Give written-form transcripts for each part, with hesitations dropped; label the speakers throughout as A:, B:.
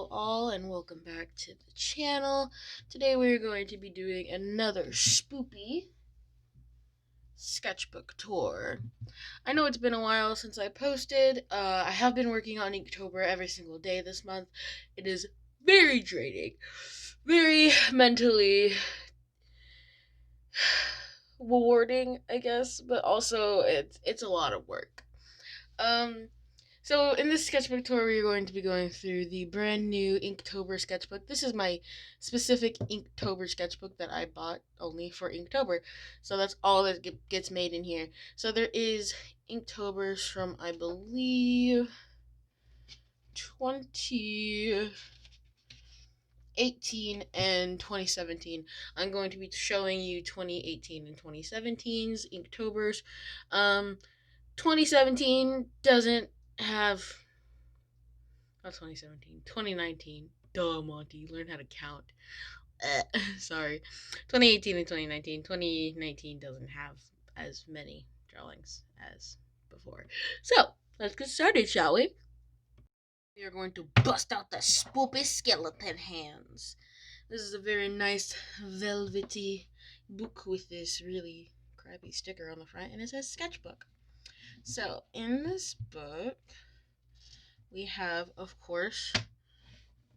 A: Hello all and welcome back to the channel. Today we're going to be doing another spoopy sketchbook tour. I know it's been a while since I posted. I have been working on Inktober every single day this month. It is very draining, very mentally rewarding, I guess, but also it's a lot of work. Um, so in this sketchbook tour, we're going to be going through the brand new Inktober sketchbook. This is my specific Inktober sketchbook that I bought only for Inktober. So that's all that gets made in here. So there is Inktobers from, I believe, 2018 and 2017. I'm going to be showing you 2018 and 2017's Inktobers. 2017 doesn't have, not 2017, 2019. Duh, Monty, learn how to count. Sorry. 2018 and 2019. 2019 doesn't have as many drawings as before. So, let's get started, shall we? We are going to bust out the spoopy skeleton hands. This is a very nice velvety book with this really crappy sticker on the front, and it says sketchbook. So, in this book, we have, of course,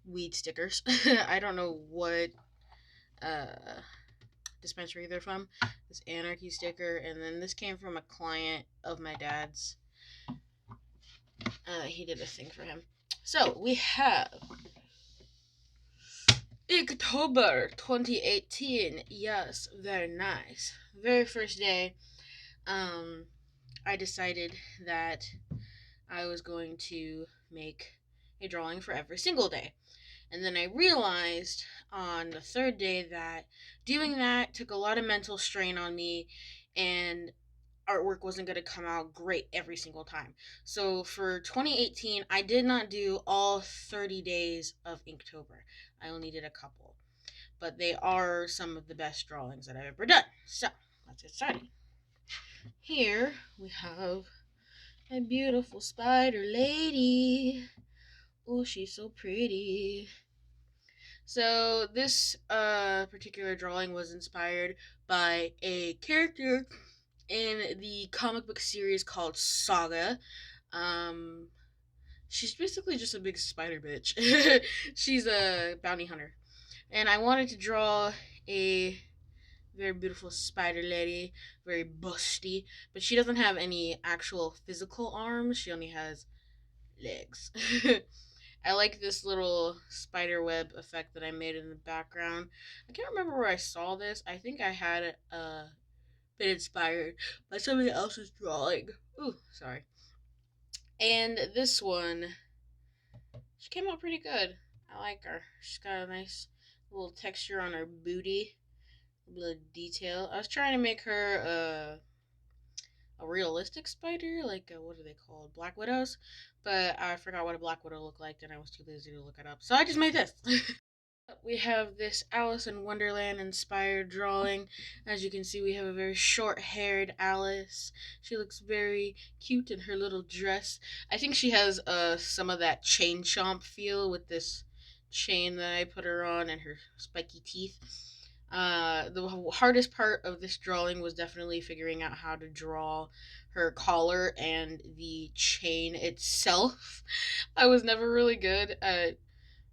A: weed stickers. I don't know what dispensary they're from. This anarchy sticker, and then this came from a client of my dad's. He did a thing for him. So we have October 2018. Yes, very nice. Very first day, I decided that I was going to make a drawing for every single day. And then I realized on the third day that doing that took a lot of mental strain on me, and artwork wasn't going to come out great every single time. So for 2018, I did not do all 30 days of Inktober. I only did a couple. But they are some of the best drawings that I've ever done. So, let's get started. Here we have a beautiful spider lady. Oh, she's so pretty. So this particular drawing was inspired by a character in the comic book series called Saga. Um, she's basically just a big spider bitch. She's a bounty hunter, and I wanted to draw a very beautiful spider lady, very busty, but she doesn't have any actual physical arms. She only has legs. I like this little spider web effect that I made in the background. I can't remember where I saw this. I think I had it been inspired by somebody else's drawing. Ooh, sorry. And this one, she came out pretty good. I like her. She's got a nice little texture on her booty, a little detail. I was trying to make her a realistic spider, like what are they called? Black widows. But I forgot what a black widow looked like, and I was too lazy to look it up. So I just made this. We have this Alice in Wonderland inspired drawing. As you can see, we have a very short haired Alice. She looks very cute in her little dress. I think she has some of that chain chomp feel with this chain that I put her on and her spiky teeth. The hardest part of this drawing was definitely figuring out how to draw her collar and the chain itself. I was never really good at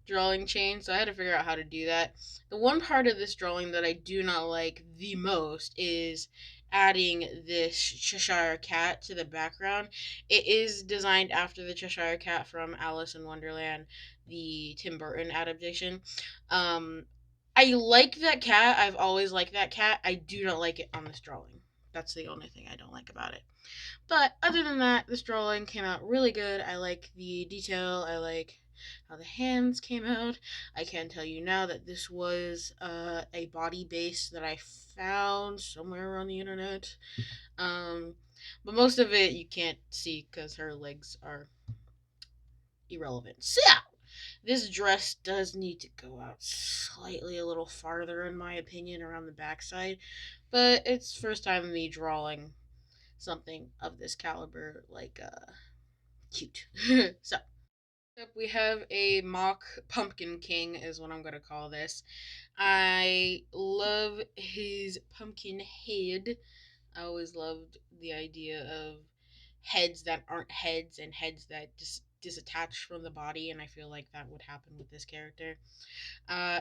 A: drawing chain, so I had to figure out how to do that. The one part of this drawing that I do not like the most is adding this Cheshire Cat to the background. It is designed after the Cheshire Cat from Alice in Wonderland, the Tim Burton adaptation. I like that cat. I've always liked that cat. I do not like it on this drawing. That's the only thing I don't like about it. But other than that, this drawing came out really good. I like the detail. I like how the hands came out. I can tell you now that this was a body base that I found somewhere on the internet. But most of it you can't see because her legs are irrelevant. So, this dress does need to go out slightly a little farther, in my opinion, around the backside. But it's first time me drawing something of this caliber, like, cute. So, Yep, we have a mock pumpkin king, is what I'm gonna call this. I love his pumpkin head. I always loved the idea of heads that aren't heads and heads that just disattach from the body, and I feel like that would happen with this character.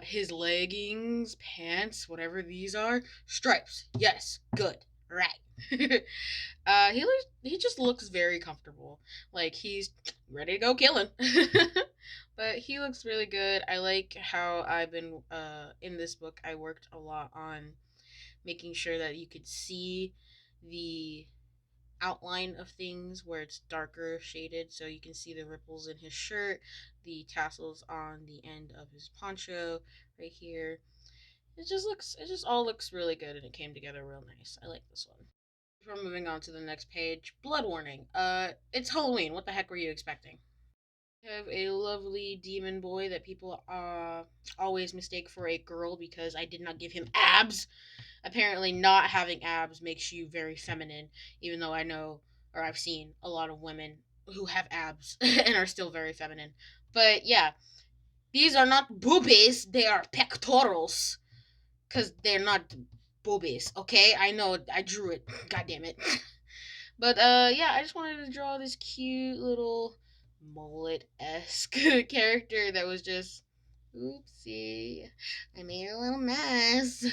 A: His leggings, pants, whatever these are, stripes. Yes, good, right. He just looks very comfortable, like he's ready to go killing. But he looks really good. I like how I've been in this book. I worked a lot on making sure that you could see the outline of things where it's darker shaded, so you can see the ripples in his shirt, the tassels on the end of his poncho right here. It just all looks really good, and it came together real nice. I like this one. Before moving on to the next page, blood warning. It's Halloween. What the heck were you expecting? I have a lovely demon boy that people always mistake for a girl because I did not give him abs. Apparently, not having abs makes you very feminine, even though I know, or I've seen a lot of women who have abs and are still very feminine. But yeah, these are not boobies, they are pectorals. Because they're not boobies, okay? I know, I drew it. God damn it. But yeah, I just wanted to draw this cute little mullet esque character that was just oopsie. I made a little mess.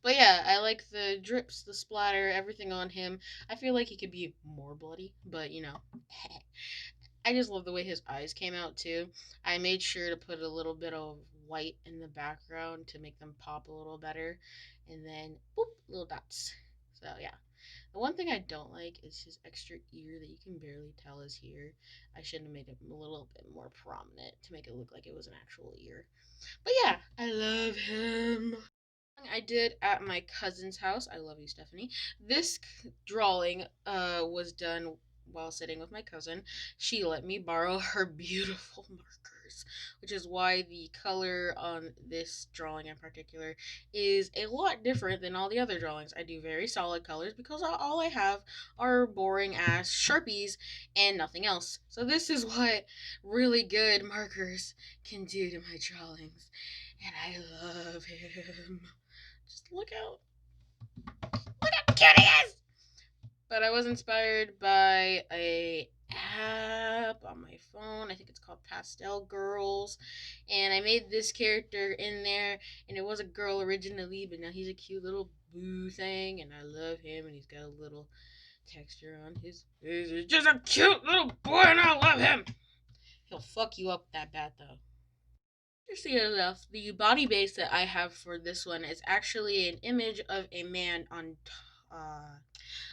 A: But yeah, I like the drips, the splatter, everything on him. I feel like he could be more bloody, but you know. I just love the way his eyes came out too. I made sure to put a little bit of white in the background to make them pop a little better. And then boop, little dots. So yeah. The one thing I don't like is his extra ear that you can barely tell is here. I should have made it a little bit more prominent to make it look like it was an actual ear. But yeah, I love him. I did at my cousin's house. I love you, Stephanie. This drawing was done while sitting with my cousin. She let me borrow her beautiful markers, which is why the color on this drawing in particular is a lot different than all the other drawings. I do very solid colors because all I have are boring ass Sharpies and nothing else. So this is what really good markers can do to my drawings. And I love him. Just look how cute he is. But I was inspired by a app on my phone. I think it's called Pastel Girls, and I made this character in there. And it was a girl originally, but now he's a cute little boo thing, and I love him. And he's got a little texture on his face. He's just a cute little boy, and I love him. He'll fuck you up that bad though. Interesting enough, the body base that I have for this one is actually an image of a man on,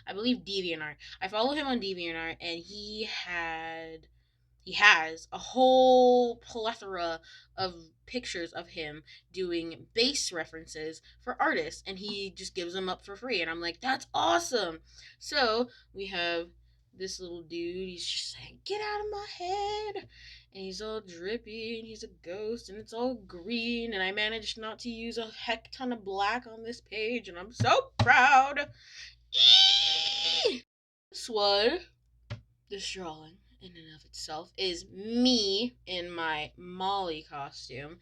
A: I believe DeviantArt. I follow him on DeviantArt, and he has a whole plethora of pictures of him doing base references for artists, and he just gives them up for free. And I'm like, that's awesome. So we have this little dude. He's just saying, "Get out of my head," and he's all drippy, and he's a ghost, and it's all green. And I managed not to use a heck ton of black on this page, and I'm so proud. Eee! This one, this drawing in and of itself is me in my Molly costume.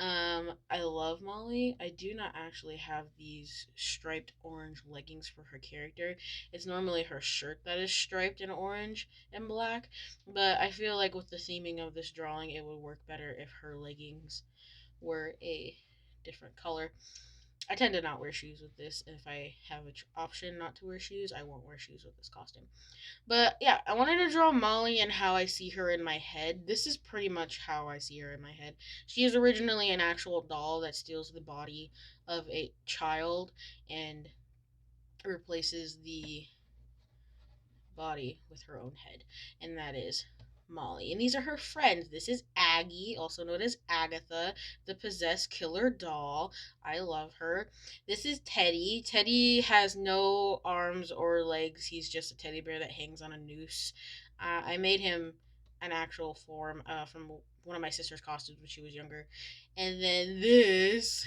A: I love Molly. I do not actually have these striped orange leggings for her character. It's normally her shirt that is striped in orange and black, but I feel like with the theming of this drawing, it would work better if her leggings were a different color. I tend to not wear shoes with this. If I have an option not to wear shoes, I won't wear shoes with this costume. But yeah, I wanted to draw Molly and how I see her in my head. This is pretty much how I see her in my head. She is originally an actual doll that steals the body of a child and replaces the body with her own head, and that is Molly. And these are her friends. This is Aggie, also known as Agatha, the possessed killer doll. I love her. This is Teddy. Teddy has no arms or legs. He's just a teddy bear that hangs on a noose. I made him an actual form from one of my sister's costumes when she was younger. And then this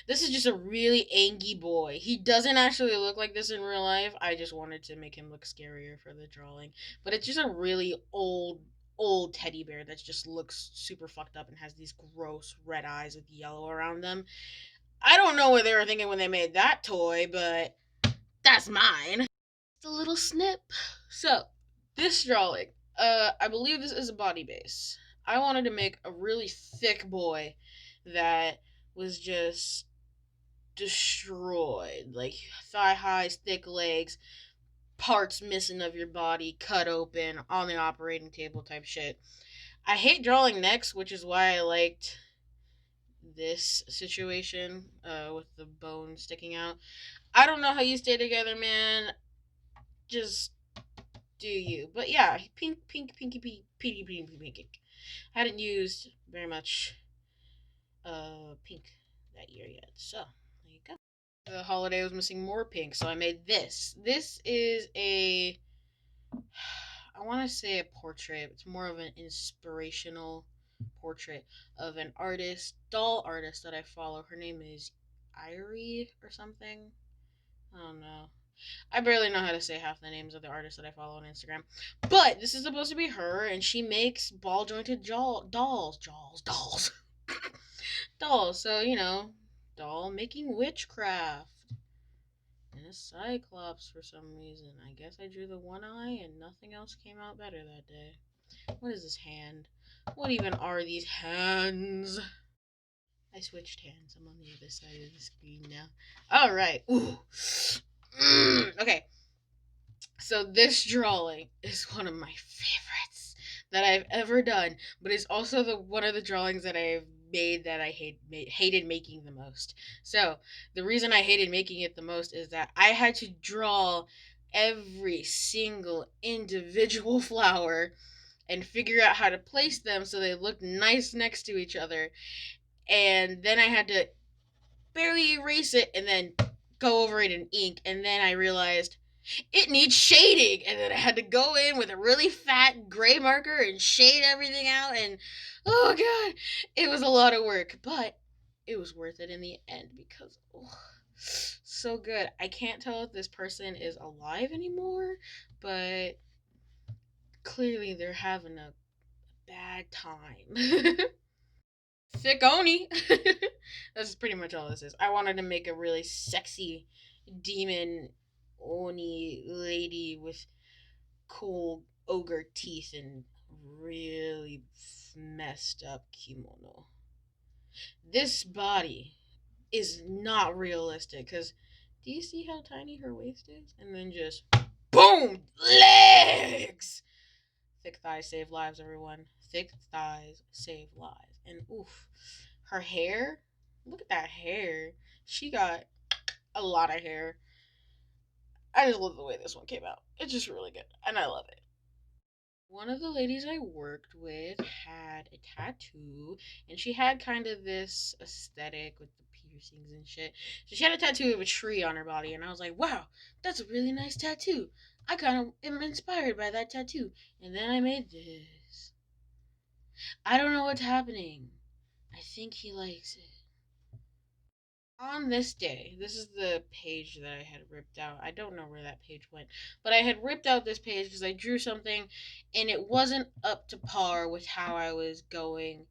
A: is just a really angry boy. He doesn't actually look like this in real life. I just wanted to make him look scarier for the drawing. But it's just a really old old teddy bear that just looks super fucked up and has these gross red eyes with yellow around them. I don't know what they were thinking when they made that toy, but that's mine. It's a little snip. So, this drawing, I believe this is a body base. I wanted to make a really thick boy that was just destroyed. Like, thigh highs, thick legs, parts missing of your body, cut open, on the operating table type shit. I hate drawing necks, which is why I liked this situation with the bone sticking out. I don't know how you stay together, man. Just do you. But yeah, pink, pink, pinky, pink, pinky, pinky, pinky. I hadn't used very much pink that year yet. So, there you go. The holiday was missing more pink, so I made this. This is a, I want to say a portrait. It's more of an inspirational portrait of an artist, doll artist that I follow. Her name is Irie or something. I don't know. I barely know how to say half the names of the artists that I follow on Instagram. But this is supposed to be her, and she makes ball jointed dolls. Dolls. So, doll making witchcraft. And a cyclops for some reason. I guess I drew the one eye and nothing else came out better that day. What is this hand? What even are these hands? I switched hands. I'm on the other side of the screen now. Alright. Ooh. Okay. So this drawing is one of my favorites that I've ever done, but it's also the one of the drawings that I've made that I hated making the most. So the reason I hated making it the most is that I had to draw every single individual flower and figure out how to place them so they looked nice next to each other. And then I had to barely erase it and then go over it in ink. And then I realized it needs shading, and then I had to go in with a really fat gray marker and shade everything out, and oh god, it was a lot of work, but it was worth it in the end because so good. I can't tell if this person is alive anymore, but clearly they're having a bad time. Thick Oni. That's pretty much all this is. I wanted to make a really sexy demon Oni lady with cool ogre teeth and really messed up kimono. This body is not realistic because do you see how tiny her waist is? And then just boom! Legs! Thick thighs save lives, everyone. Thick thighs save lives. And oof, her hair, look at that hair. She got a lot of hair. I just love the way this one came out. It's just really good, and I love it. One of the ladies I worked with had a tattoo, and she had kind of this aesthetic with the piercings and shit. So she had a tattoo of a tree on her body, and I was like, wow, that's a really nice tattoo. I kind of am inspired by that tattoo. And then I made this. I don't know what's happening. I think he likes it. On this day, this is the page that I had ripped out. I don't know where that page went, but I had ripped out this page because I drew something and it wasn't up to par with how I was going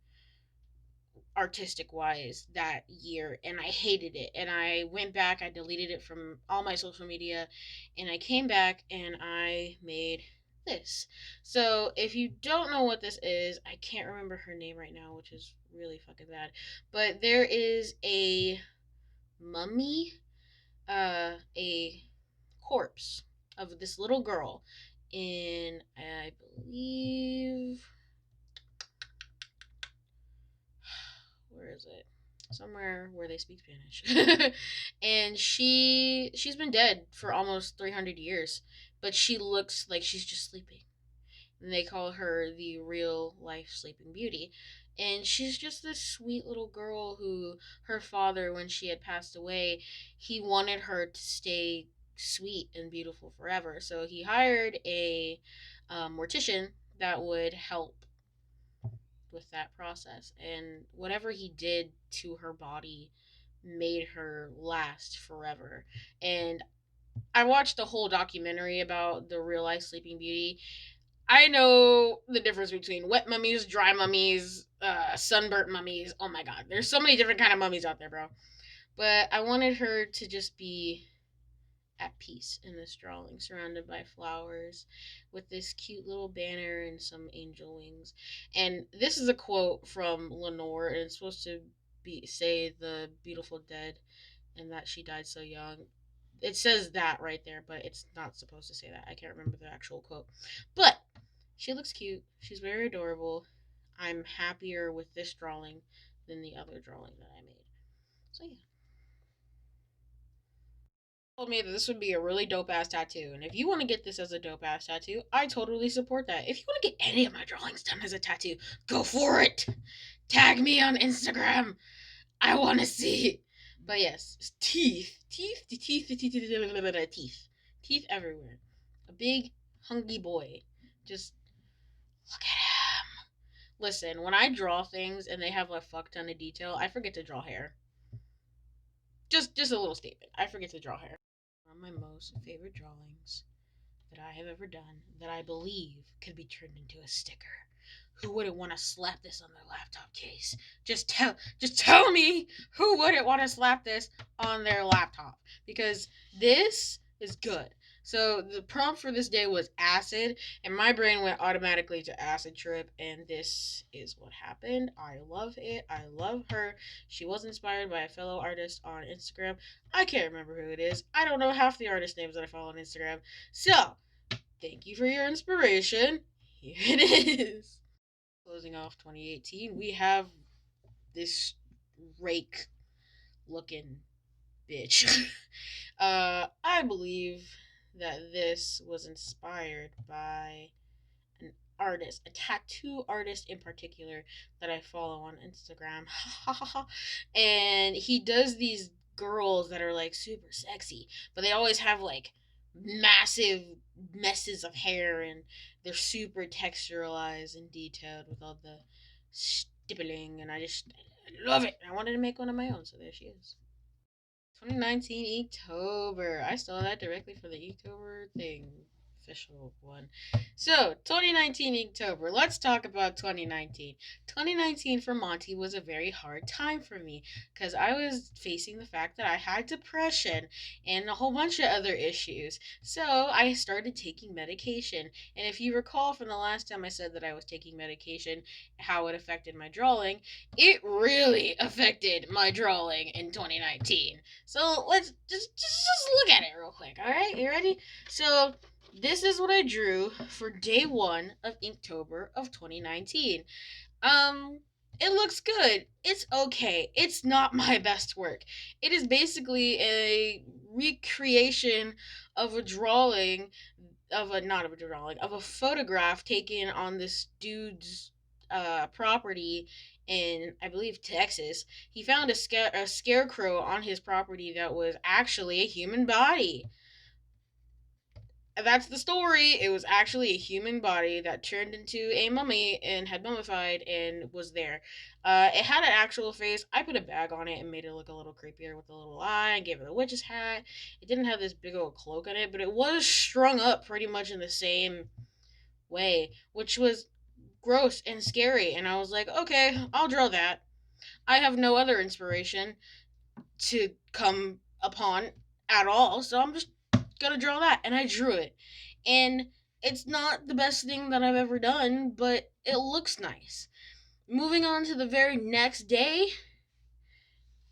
A: artistic wise that year, and I hated it. And I went back, I deleted it from all my social media, and I came back and I made this. So if you don't know what this is, I can't remember her name right now, which is really fucking bad, but there is a mummy, a corpse of this little girl in, I believe, where is it? Somewhere where they speak Spanish. And she's been dead for almost 300 years, but she looks like she's just sleeping. And they call her the real life Sleeping Beauty. And she's just this sweet little girl who her father, when she had passed away, he wanted her to stay sweet and beautiful forever. So he hired a mortician that would help with that process. And whatever he did to her body made her last forever. And I watched the whole documentary about the real life Sleeping Beauty. I know the difference between wet mummies, dry mummies, sunburnt mummies. Oh my god, there's so many different kind of mummies out there, bro. But I wanted her to just be at peace in this drawing, surrounded by flowers, with this cute little banner and some angel wings. And this is a quote from Lenore, and it's supposed to be say the beautiful dead and that she died so young. It says that right there, but it's not supposed to say that. I can't remember the actual quote. But she looks cute. She's very adorable. I'm happier with this drawing than the other drawing that I made. So yeah. Told me that this would be a really dope ass tattoo, and if you want to get this as a dope ass tattoo, I totally support that. If you want to get any of my drawings done as a tattoo, go for it. Tag me on Instagram. I want to see. But yes, teeth everywhere. A big hungry boy. Just look at him. Listen, when I draw things and they have a fuck ton of detail, I forget to draw hair. Just a little statement. I forget to draw hair. One of my most favorite drawings that I have ever done that I believe could be turned into a sticker. Who wouldn't want to slap this on their laptop case? Just tell me who wouldn't want to slap this on their laptop, because this is good. So the prompt for this day was acid, and my brain went automatically to acid trip, and this is what happened. I love it. I love her. She was inspired by a fellow artist on Instagram. I can't remember who it is. I don't know half the artist names that I follow on Instagram. So thank you for your inspiration. Here it is. Closing off 2018, we have this rake looking bitch. I believe that this was inspired by an artist, a tattoo artist in particular that I follow on Instagram. And he does these girls that are like super sexy, but they always have like massive messes of hair, and they're super texturalized and detailed with all the stippling, and I love it. I wanted to make one of my own, so there she is. 2019 Inktober. I stole that directly from the Inktober thing. Official one. So, 2019 Inktober. Let's talk about 2019. 2019 for Monty was a very hard time for me because I was facing the fact that I had depression and a whole bunch of other issues. So, I started taking medication. And if you recall from the last time I said that I was taking medication, how it affected my drawing, it really affected my drawing in 2019. So let's just look at it real quick. All right, you ready? So this is what I drew for day one of Inktober of 2019. Um, it looks good. It's okay. It's not my best work. It is basically a recreation of a drawing of a not of a drawing of a photograph taken on this dude's property in, I believe, Texas. He found a scarecrow on his property that was actually a human body. That's the story. It was actually a human body that turned into a mummy and had mummified and was there. It had an actual face. I put a bag on it and made it look a little creepier with a little eye and gave it a witch's hat. It didn't have this big old cloak on it, but it was strung up pretty much in the same way, which was gross and scary. And I was like, okay, I'll draw that. I have no other inspiration to come upon at all, so I'm just gonna draw that. And I drew it. And it's not the best thing that I've ever done, but it looks nice. Moving on to the very next day,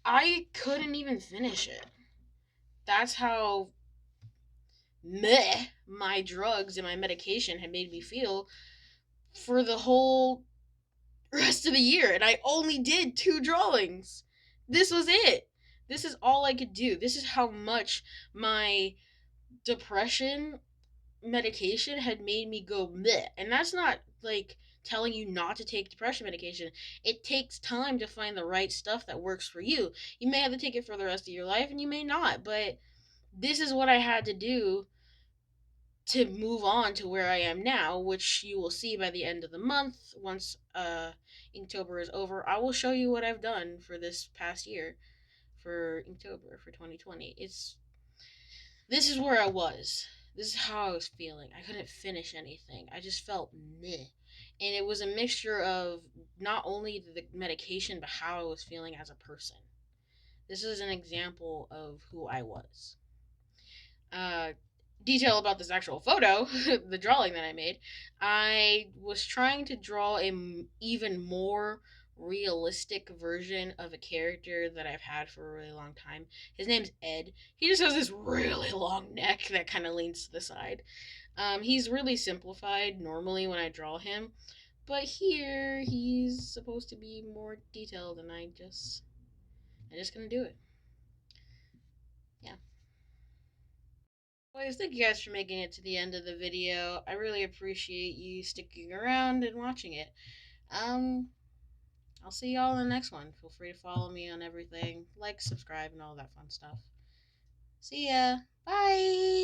A: I couldn't even finish it. That's how meh my drugs and my medication had made me feel for the whole rest of the year, and I only did two drawings. This was it. This is all I could do. This is how much my depression medication had made me go meh. And that's not like telling you not to take depression medication. It takes time to find the right stuff that works for you. You may have to take it for the rest of your life and you may not, but this is what I had to do to move on to where I am now, which you will see by the end of the month. Once Inktober is over, I will show you what I've done for this past year for Inktober for 2020. This is where I was. This is how I was feeling. I couldn't finish anything. I just felt meh. And it was a mixture of not only the medication, but how I was feeling as a person. This is an example of who I was. uh, Detail about this actual photo, the drawing that I made. I was trying to draw a even more realistic version of a character that I've had for a really long time. His name's Ed. He just has this really long neck that kind of leans to the side. He's really simplified normally when I draw him, but here he's supposed to be more detailed, and I just gonna do it. Yeah. Anyways, thank you guys for making it to the end of the video. I really appreciate you sticking around and watching it. Um, I'll see y'all in the next one. Feel free to follow me on everything, like, subscribe, and all that fun stuff. See ya. Bye.